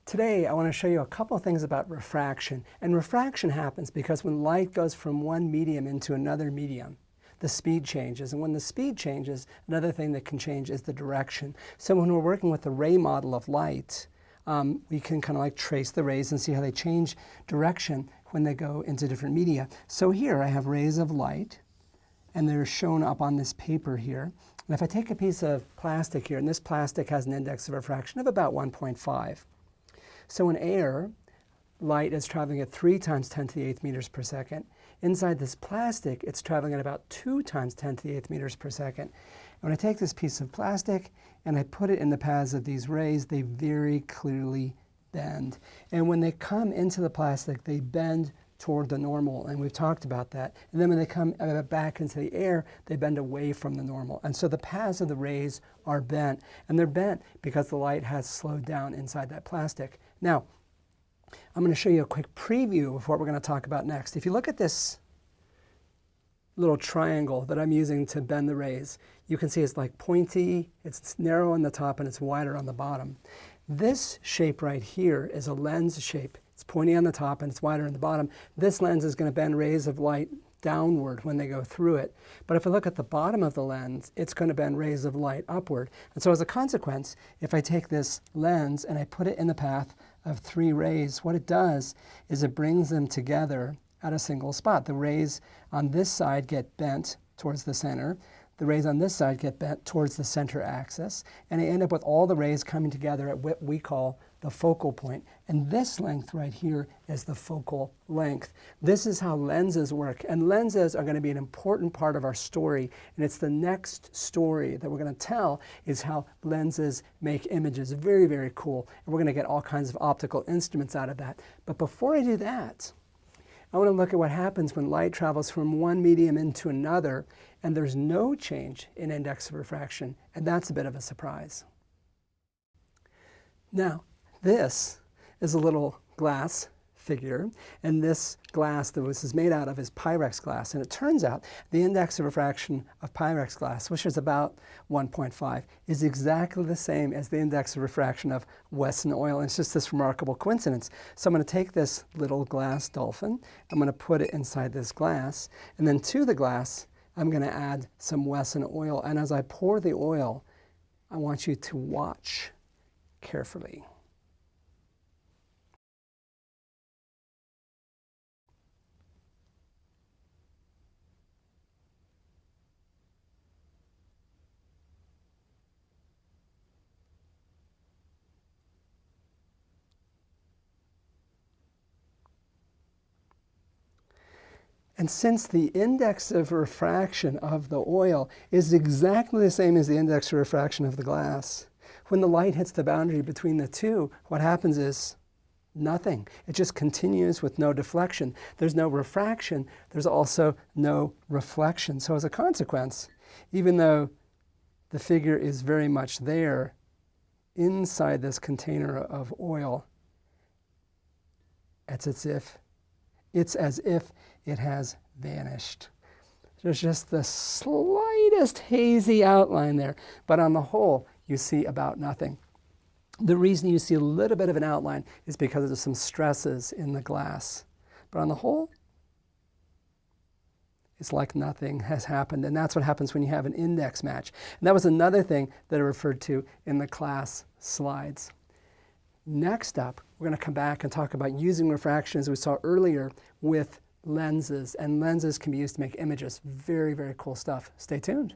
Today, I want to show you a couple of things about refraction. And refraction happens because when light goes from one medium into another medium, the speed changes. And when the speed changes, another thing that can change is the direction. So when we're working with the ray model of light, we can kind of like trace the rays and see how they change direction when they go into different media. So here I have rays of light, and they're shown up on this paper here. And if I take a piece of plastic here, and this plastic has an index of refraction of about 1.5. So in air, light is traveling at 3 times 10 to the 8th meters per second. Inside this plastic, it's traveling at about 2 times 10 to the 8th meters per second. And when I take this piece of plastic and I put it in the paths of these rays, they very clearly bend. And when they come into the plastic, they bend toward the normal, and we've talked about that. And then when they come back into the air, they bend away from the normal. And so the paths of the rays are bent, and they're bent because the light has slowed down inside that plastic. Now, I'm going to show you a quick preview of what we're going to talk about next. If you look at this little triangle that I'm using to bend the rays, you can see it's like pointy, it's narrow on the top, and it's wider on the bottom. This shape right here is a lens shape. It's pointy on the top and it's wider on the bottom. This lens is going to bend rays of light downward when they go through it. But if I look at the bottom of the lens, it's going to bend rays of light upward. And so as a consequence, if I take this lens and I put it in the path of 3 rays, what it does is it brings them together at a single spot. The rays on this side get bent towards the center. The rays on this side get bent towards the center axis. And I end up with all the rays coming together at what we call the focal point. And this length right here is the focal length. This is how lenses work. And lenses are going to be an important part of our story. And it's the next story that we're going to tell is how lenses make images. Very, very cool. And we're going to get all kinds of optical instruments out of that. But before I do that, I want to look at what happens when light travels from one medium into another and there's no change in index of refraction. And that's a bit of a surprise. Now, this is a little glass figure, and this glass that this is made out of is Pyrex glass. And it turns out the index of refraction of Pyrex glass, which is about 1.5, is exactly the same as the index of refraction of Wesson oil. And it's just this remarkable coincidence. So I'm going to take this little glass dolphin, I'm going to put it inside this glass, and then to the glass, I'm going to add some Wesson oil. And as I pour the oil, I want you to watch carefully. And since the index of refraction of the oil is exactly the same as the index of refraction of the glass, when the light hits the boundary between the two, what happens is nothing. It just continues with no deflection. There's no refraction. There's also no reflection. So as a consequence, even though the figure is very much there inside this container of oil, it's as if it has vanished. There's just the slightest hazy outline there, but on the whole, you see about nothing. The reason you see a little bit of an outline is because there's some stresses in the glass. But on the whole, it's like nothing has happened. And that's what happens when you have an index match. And that was another thing that I referred to in the class slides. Next up, we're going to come back and talk about using refraction, as we saw earlier, with lenses. And lenses can be used to make images. Very, very cool stuff. Stay tuned.